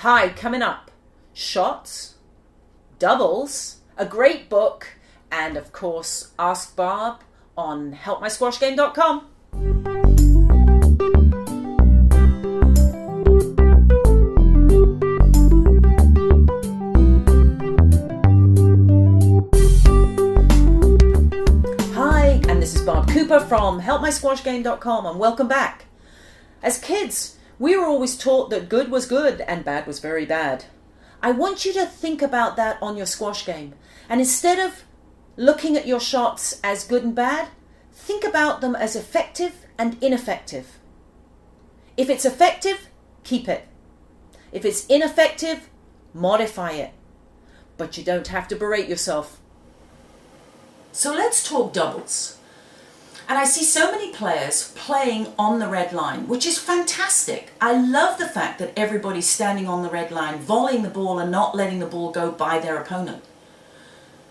Hi, coming up, shots, doubles, a great book, and of course, Ask Barb on helpmysquashgame.com. Hi, and this is Barb Cooper from helpmysquashgame.com, and welcome back. As kids, we were always taught that good was good and bad was very bad. I want you to think about that on your squash game. And instead of looking at your shots as good and bad, think about them as effective and ineffective. If it's effective, keep it. If it's ineffective, modify it. But you don't have to berate yourself. So let's talk doubles. And I see so many players playing on the red line, which is fantastic. I love the fact that everybody's standing on the red line, volleying the ball and not letting the ball go by their opponent.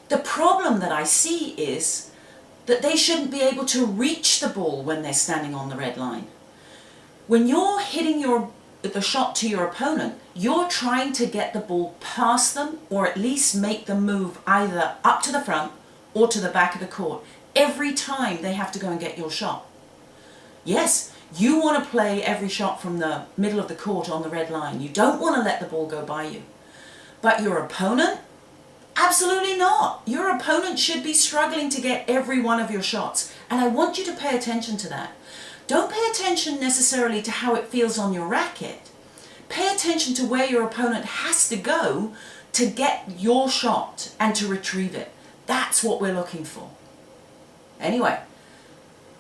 The problem that I see is that they shouldn't be able to reach the ball when they're standing on the red line. When you're hitting the shot to your opponent, you're trying to get the ball past them or at least make them move either up to the front or to the back of the court every time they have to go and get your shot. Yes, you want to play every shot from the middle of the court on the red line. You don't want to let the ball go by you. But your opponent? Absolutely not. Your opponent should be struggling to get every one of your shots. And I want you to pay attention to that. Don't pay attention necessarily to how it feels on your racket. Pay attention to where your opponent has to go to get your shot and to retrieve it. That's what we're looking for. Anyway,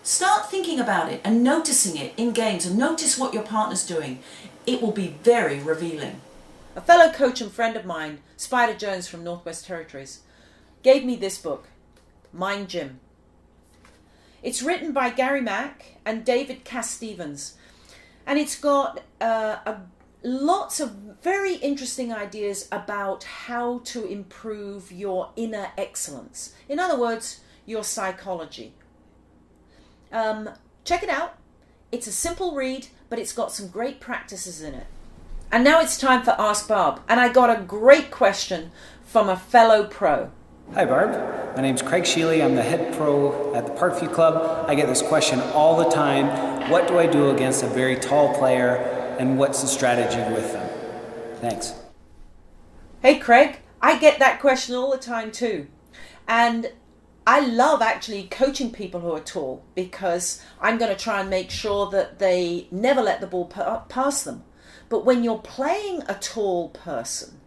start thinking about it and noticing it in games and notice what your partner's doing. It will be very revealing. A fellow coach and friend of mine, Spider Jones from Northwest Territories, gave me this book, Mind Gym. It's written by Gary Mack and David Cass Stevens, and it's got lots of very interesting ideas about how to improve your inner excellence. In other words, your psychology. Check it out. It's a simple read, but it's got some great practices in it. And now it's time for Ask Barb. And I got a great question from a fellow pro. Hi Barb, my name's Craig Shiele. I'm the head pro at the Parkview Club. I get this question all the time. What do I do against a very tall player and what's the strategy with them? Thanks. Hey Craig, I get that question all the time too. And I love actually coaching people who are tall because I'm going to try and make sure that they never let the ball pass them. But when you're playing a tall person,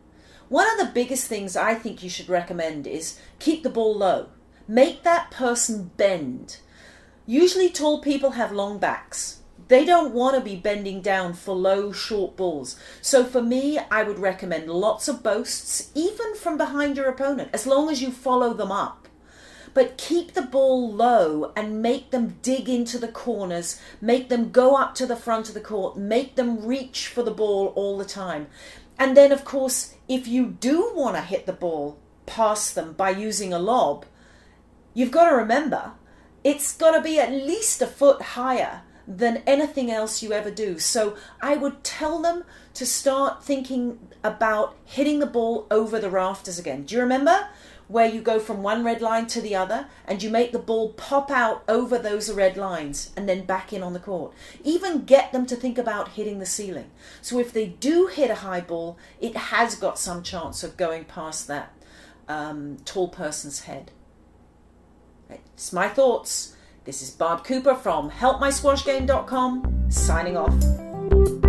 one of the biggest things I think you should recommend is keep the ball low. Make that person bend. Usually tall people have long backs. They don't want to be bending down for low, short balls. So for me, I would recommend lots of boasts, even from behind your opponent, as long as you follow them up. But keep the ball low and make them dig into the corners, make them go up to the front of the court, make them reach for the ball all the time. And then, of course, if you do want to hit the ball past them by using a lob, you've got to remember, it's got to be at least a foot higher than anything else you ever do. So I would tell them to start thinking about hitting the ball over the rafters again. Do you remember where you go from one red line to the other and you make the ball pop out over those red lines and then back in on the court? Even get them to think about hitting the ceiling. So if they do hit a high ball, it has got some chance of going past that tall person's head. It's my thoughts. This is Barb Cooper from helpmysquashgame.com, signing off.